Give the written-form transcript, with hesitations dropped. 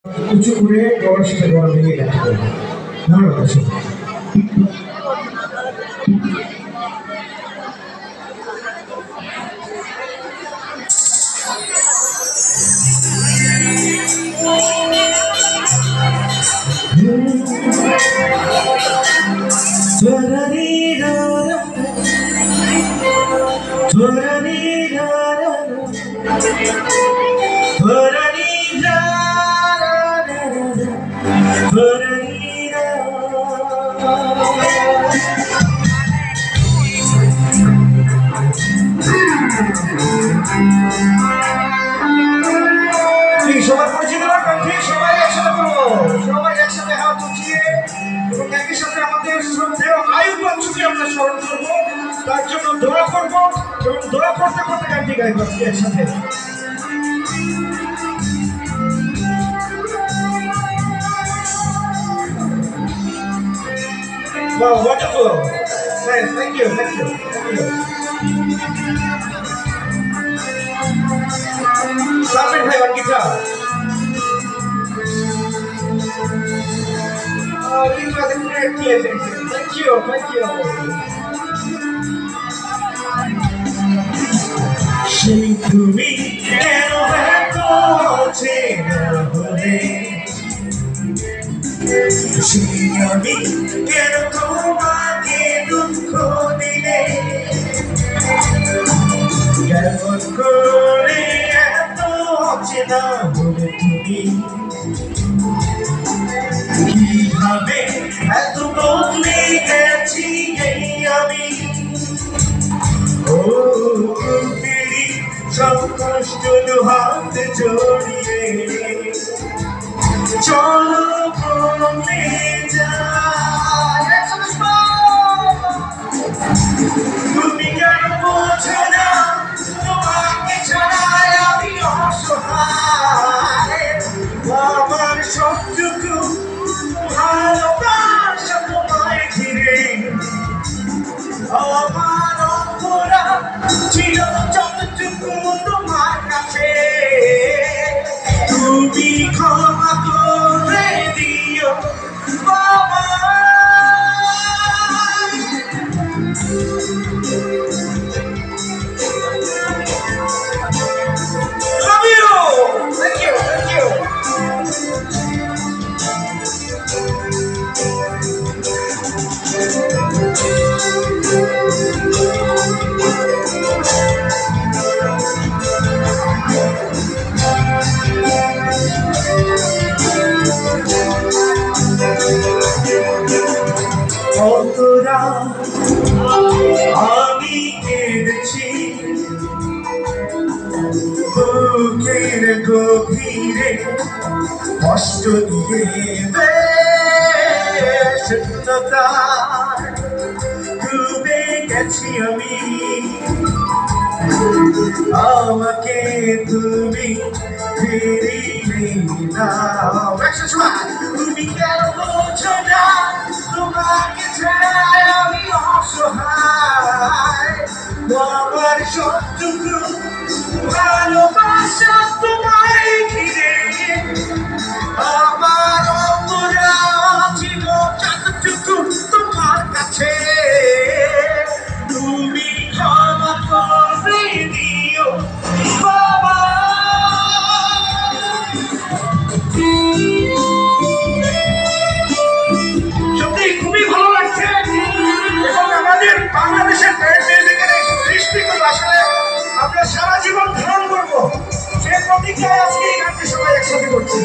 উঁচু করে গলার সাথে গলা মিলিয়ে গান করবে। ধন্যবাদ দর্শক। সবাই পরিচিত রাখবেন, ঠিক সবাই একসাথে করবো, সবাই একসাথে হাত উঠিয়ে এবং একই সাথে আমাদের শ্রদ্ধেয় আয়ুব বাচ্চুকে আমরা স্মরণ করবো, তার জন্য দোয়া করবো এবং দোয়া করতে করতে গানটি গাইব একসাথে। Wow, wonderful. Nice, thank you, thank you, thank you. Sabir bhai on guitar. Oh, you got a great pleasure. Thank you, thank you. She to me and echo chhole. She আমি কেন তোমাকে দুঃখ দিলে, কেমন করে এত অচেনা হলে তুমি, কিভাবে এত বদলে গেছি এই আমি। ও তেরি সব কষ্ট হাত জড়িয়ে চলো বলে যায়, তুমি কেন বোঝো না তোমাকে ছাড়াই আমি অসহায়। আমার সবটুকু ভালোবাসা তোমায় ঘিরে, আমার অপরাধ ছিল যতটুকু তোমার কাছে, তুমি ক্ষমা করে দিও বাবা। Love you. Thank you. Thank you. কতরা আমি কেঁদেছি বুকের গভীরে, কষ্ট দিয়ে শূন্যতায় ডুবে গেছি আমি। আমাকে তুমি ফিরিয়ে নাও, তুমি কেন বোঝো না তোমাকে ছাড়াই আমি অসহায়। আমার সবটুকু ভালোবাসা তোমায় ঘিরে, আমার অপরাধ ছিল যতটুকু তোমার কাছে, তুমি ক্ষমা করে দিও বাবা। সত্যি খুবই ভালো লাগছে এবং আমাদের বাংলাদেশের ব্যান্ড মিউজিকের এই সৃষ্টিগুলো আসলে আমরা সারা জীবন ধারণ করবো, সে প্রতিজ্ঞায় আজকে এই গানটি সবাই একসাথে করছি।